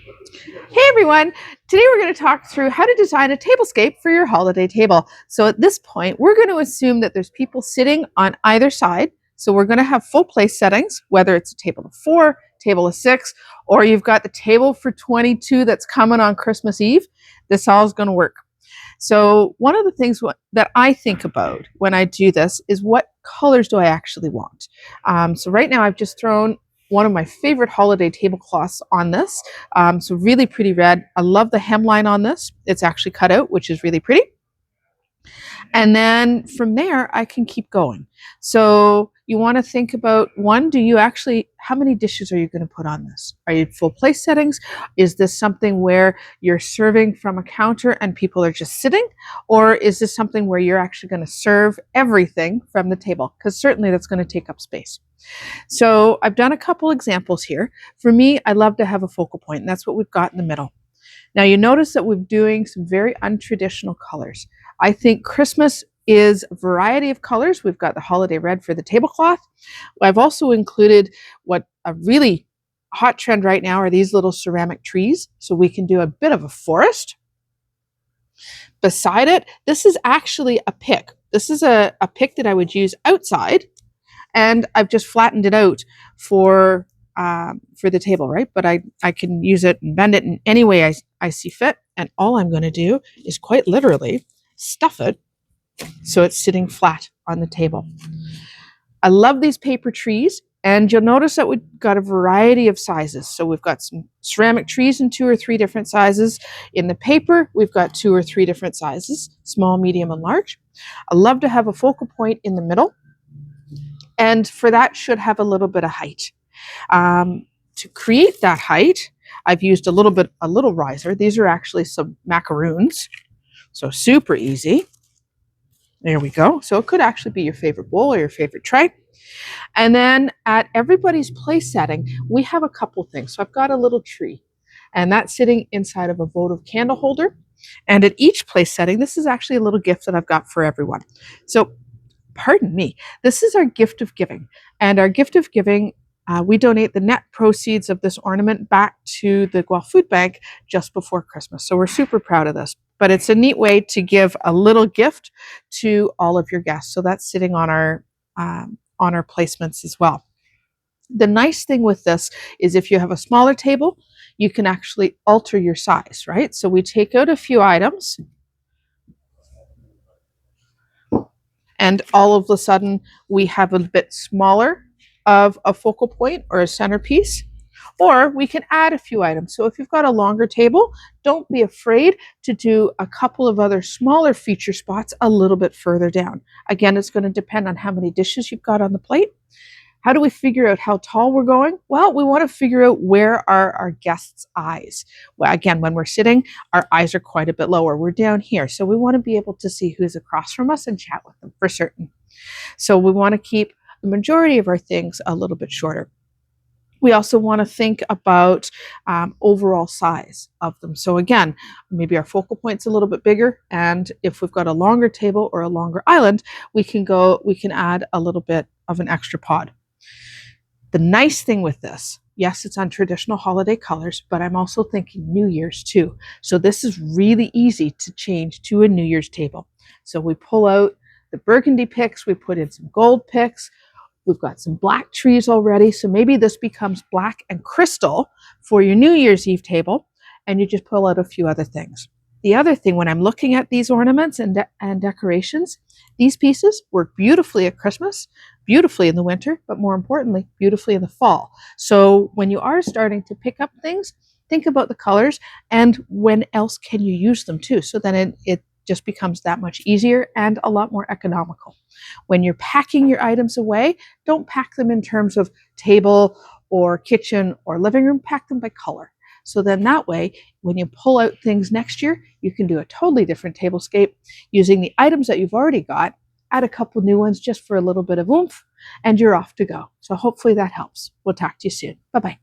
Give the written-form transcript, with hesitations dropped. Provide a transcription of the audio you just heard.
Hey everyone! Today we're going to talk through how to design a tablescape for your holiday table. So at this point, we're going to assume that there's people sitting on either side. So we're going to have full place settings, whether it's a table of 4, table of 6, or you've got the table for 22 that's coming on Christmas Eve. This all is going to work. So one of the things that I think about when I do this is what colors do I actually want? So right now I've just thrown one of my favorite holiday tablecloths on this. So really pretty red. I love the hemline on this. It's actually cut out, which is really pretty. And then from there, I can keep going. So you want to think about, one, how many dishes are you going to put on this? Are you full place settings? Is this something where you're serving from a counter and people are just sitting? Or is this something where you're actually going to serve everything from the table? Because certainly that's going to take up space. So I've done a couple examples here. For me, I love to have a focal point, and that's what we've got in the middle. Now you notice that we're doing some very untraditional colors. I think Christmas is a variety of colors. We've got the holiday red for the tablecloth. I've also included what a really hot trend right now are these little ceramic trees. So we can do a bit of a forest. Beside it, this is actually a pick. This is a pick that I would use outside, and I've just flattened it out for the table, right? But I can use it and bend it in any way I see fit. And all I'm going to do is quite literally stuff it so it's sitting flat on the table. I love these paper trees, and you'll notice that we've got a variety of sizes. So we've got some ceramic trees in 2 or 3 different sizes. In the paper, we've got 2 or 3 different sizes, small, medium, and large. I love to have a focal point in the middle, and for that should have a little bit of height. To create that height, I've used a little riser. These are actually some macaroons, so super easy. There we go. So it could actually be your favorite bowl or your favorite tray. And then at everybody's place setting, we have a couple things. So I've got a little tree, and that's sitting inside of a votive candle holder. And at each place setting, this is actually a little gift that I've got for everyone. So pardon me, this is our gift of giving. And our gift of giving, we donate the net proceeds of this ornament back to the Guelph Food Bank just before Christmas. So we're super proud of this. But it's a neat way to give a little gift to all of your guests. So that's sitting on our placements as well. The nice thing with this is if you have a smaller table, you can actually alter your size, right? So we take out a few items, and all of a sudden we have a bit smaller of a focal point or a centerpiece, or we can add a few items. So if you've got a longer table, don't be afraid to do a couple of other smaller feature spots a little bit further down. Again, it's going to depend on how many dishes you've got on the plate. How do we figure out how tall we're going? Well, we want to figure out where are our guests' eyes. Well, again, when we're sitting, our eyes are quite a bit lower. We're down here. So we want to be able to see who's across from us and chat with them for certain. So we want to keep the majority of our things a little bit shorter. We also want to think about overall size of them. So again, maybe our focal point's a little bit bigger, and if we've got a longer table or a longer island, we can add a little bit of an extra pod. The nice thing with this, yes, it's on traditional holiday colors, but I'm also thinking New Year's too. So this is really easy to change to a New Year's table. So we pull out the burgundy picks, we put in some gold picks. We've got some black trees already, so maybe this becomes black and crystal for your New Year's Eve table, and you just pull out a few other things. The other thing, when I'm looking at these ornaments and decorations, these pieces work beautifully at Christmas, beautifully in the winter, but more importantly, beautifully in the fall. So when you are starting to pick up things, think about the colors and when else can you use them too, so then it just becomes that much easier and a lot more economical. When you're packing your items away, don't pack them in terms of table or kitchen or living room, pack them by color. So then that way, when you pull out things next year, you can do a totally different tablescape using the items that you've already got, add a couple new ones just for a little bit of oomph, and you're off to go. So hopefully that helps. We'll talk to you soon. Bye-bye.